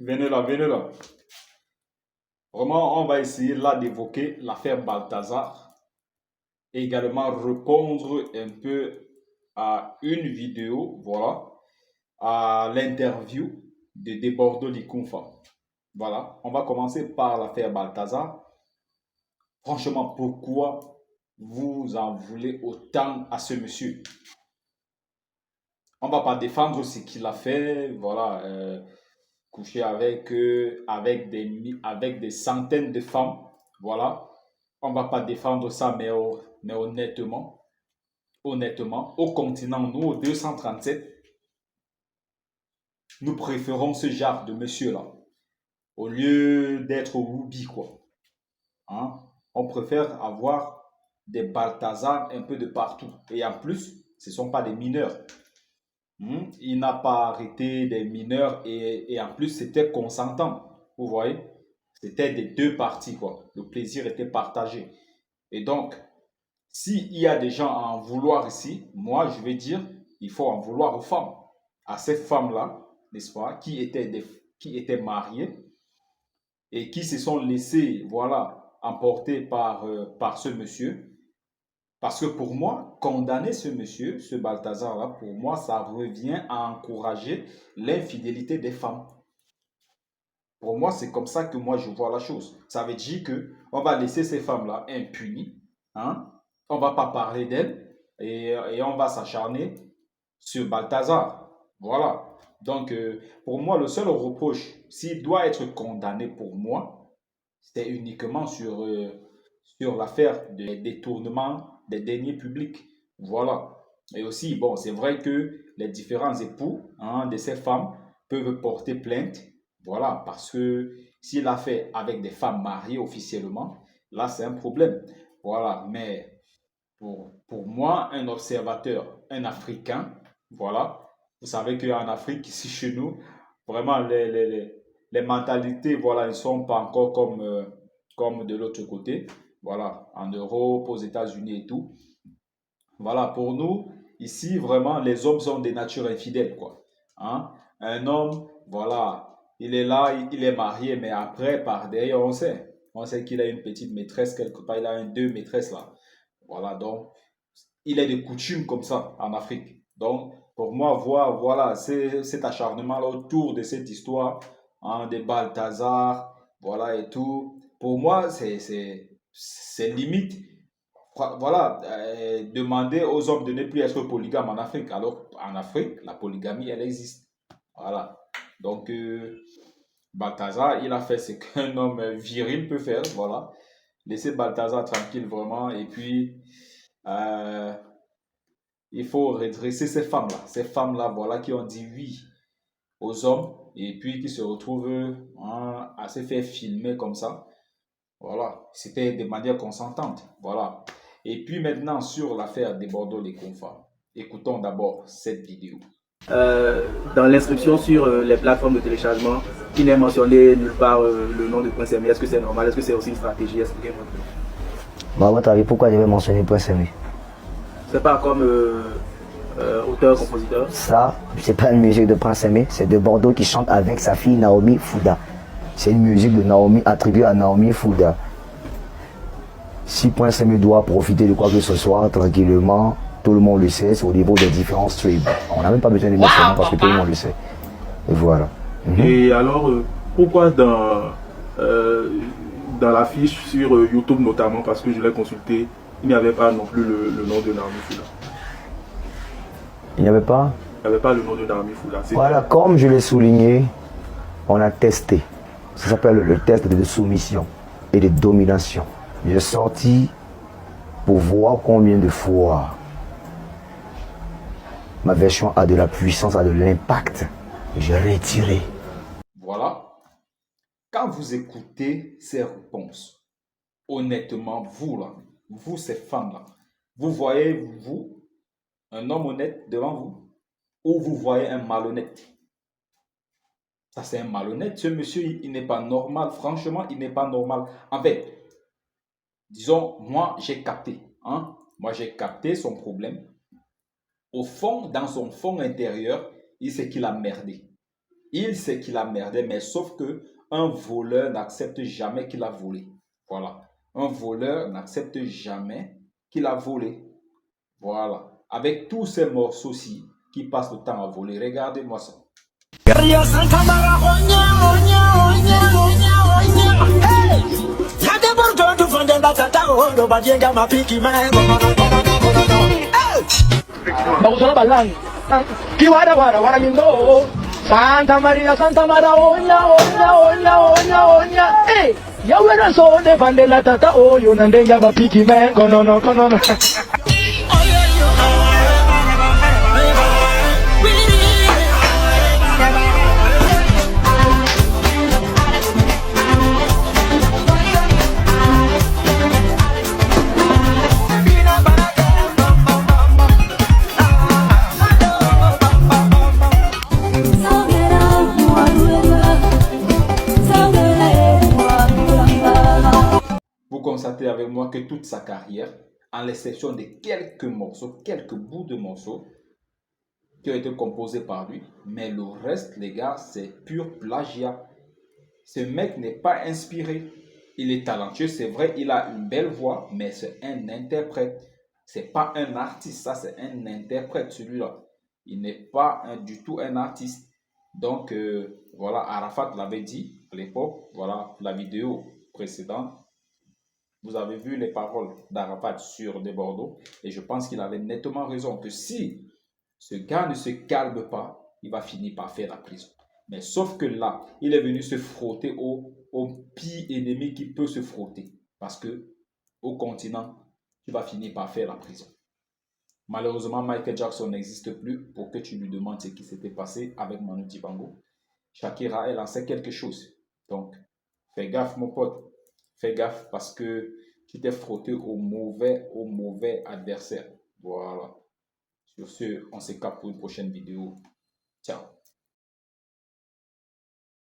Venez là, venez là. Vraiment, on va essayer là d'évoquer l'affaire Balthazar et également répondre un peu à une vidéo, voilà, à l'interview de Debordo Likunfa. Voilà, on va commencer par l'affaire Balthazar. Franchement, pourquoi vous en voulez autant à ce monsieur? On ne va pas défendre ce qu'il a fait, voilà, coucher avec des centaines de femmes, voilà. On ne va pas défendre ça, mais honnêtement, au continent, nous, au 237, nous préférons ce genre de monsieur-là, au lieu d'être au Whoopi, quoi. Hein? On préfère avoir des Balthazar un peu de partout. Et en plus, ce ne sont pas des mineurs. Il n'a pas arrêté des mineurs et en plus, c'était consentant. Vous voyez? C'était des deux parties, quoi. Le plaisir était partagé. Et donc, s'il y a des gens à en vouloir ici, moi, je vais dire, il faut en vouloir aux femmes. À ces femmes-là, n'est-ce pas, qui étaient mariées et qui se sont laissées, voilà, emporter par ce monsieur. Parce que pour moi, condamner ce monsieur, ce Balthazar-là, pour moi, ça revient à encourager l'infidélité des femmes. Pour moi, c'est comme ça que moi, je vois la chose. Ça veut dire qu'on va laisser ces femmes-là impunies. Hein? On ne va pas parler d'elles et on va s'acharner sur Balthazar. Voilà. Donc, pour moi, le seul reproche, s'il doit être condamné pour moi, c'est uniquement sur l'affaire des détournements des deniers publics. Voilà. Et aussi, bon, c'est vrai que les différents époux de ces femmes peuvent porter plainte. Voilà, parce que s'il a fait avec des femmes mariées officiellement, là, c'est un problème. Voilà, mais pour moi, un observateur, un Africain, voilà, vous savez qu'en Afrique, ici chez nous, vraiment, les mentalités, voilà, ne sont pas encore comme de l'autre côté. Voilà, en Europe, aux États-Unis et tout. Voilà, pour nous, ici, vraiment, les hommes sont des natures infidèles, quoi. Hein? Un homme, voilà, il est là, il est marié, mais après, par derrière, on sait. On sait qu'il a une petite maîtresse quelque part, il a deux maîtresses là. Voilà, donc, il est de coutume comme ça en Afrique. Donc, pour moi, voir, voilà, cet acharnement-là autour de cette histoire, des Balthazar, voilà, et tout, pour moi, c'est limite voilà, demander aux hommes de ne plus être polygames en Afrique. Alors, en Afrique, la polygamie, elle existe. Voilà. Donc, Balthazar, il a fait ce qu'un homme viril peut faire. Voilà. Laissez Balthazar tranquille, vraiment. Et puis, euh, il faut redresser ces femmes-là. Ces femmes-là, voilà, qui ont dit oui aux hommes et puis qui se retrouvent à se faire filmer comme ça. Voilà. C'était de manière consentante. Voilà. Et puis maintenant, sur l'affaire des Bordeaux les Confins, écoutons d'abord cette vidéo. Dans l'inscription sur les plateformes de téléchargement, il n'est mentionné nulle part le nom de Prince Aimé. Est-ce que c'est normal? Est-ce que c'est aussi une stratégie? Expliquez-moi. Bah, à votre avis, pourquoi je vais mentionner Prince Aimé? C'est pas comme auteur-compositeur? Ça, c'est pas une musique de Prince Aimé, c'est de Bordeaux qui chante avec sa fille Naomi Fouda. C'est une musique de Naomi attribuée à Naomi Fouda. Si Prince Aimé doit profiter de quoi que ce soit tranquillement, tout le monde le sait, c'est au niveau des différents streams. On n'a même pas besoin de mettre son nom parce que tout le monde le sait. Et voilà. Et alors, pourquoi dans la fiche sur YouTube notamment, parce que je l'ai consulté, il n'y avait pas non plus le nom de Naomi Fouda? Il n'y avait pas? Il n'y avait pas le nom de Naomi Fouda. Voilà, comme je l'ai souligné, on a testé. Ça s'appelle le test de soumission et de domination. J'ai sorti pour voir combien de fois ma version a de la puissance, a de l'impact. J'ai retiré. Voilà. Quand vous écoutez ces réponses, honnêtement, vous là, vous ces femmes-là, vous voyez, vous, un homme honnête devant vous, ou vous voyez un malhonnête? Ça, c'est un malhonnête. Ce monsieur, il n'est pas normal. Franchement, il n'est pas normal. En fait, disons, moi, j'ai capté. Hein? Moi, j'ai capté son problème. Au fond, dans son fond intérieur, il sait qu'il a merdé. Il sait qu'il a merdé, mais sauf que un voleur n'accepte jamais qu'il a volé. Voilà. Un voleur n'accepte jamais qu'il a volé. Voilà. Avec tous ces morceaux-ci qui passent le temps à voler, regardez-moi ça. Santa Maria, onya, onya, onya, onya, onya. Hey, ya wena so de bandela tata oyo nandenga bapiki me kono kono. Vous constatez avec moi que toute sa carrière, en l'exception de quelques morceaux, quelques bouts de morceaux qui ont été composés par lui, mais le reste, les gars, c'est pur plagiat. Ce mec n'est pas inspiré. Il est talentueux, c'est vrai, il a une belle voix, mais c'est un interprète. C'est pas un artiste, ça c'est un interprète celui-là. Il n'est pas du tout un artiste. Donc voilà, Arafat l'avait dit à l'époque, voilà la vidéo précédente. Vous avez vu les paroles d'Arafat sur des Bordeaux et je pense qu'il avait nettement raison que si ce gars ne se calme pas, il va finir par faire la prison. Mais sauf que là, il est venu se frotter au pire ennemi qui peut se frotter. Parce que au continent, tu vas finir par faire la prison. Malheureusement, Michael Jackson n'existe plus pour que tu lui demandes ce qui s'était passé avec Manu Dibango. Shakira, elle en sait quelque chose. Donc, fais gaffe mon pote. Fais gaffe parce que tu t'es frotté au mauvais adversaire. Voilà. Sur ce, on se capte pour une prochaine vidéo. Ciao.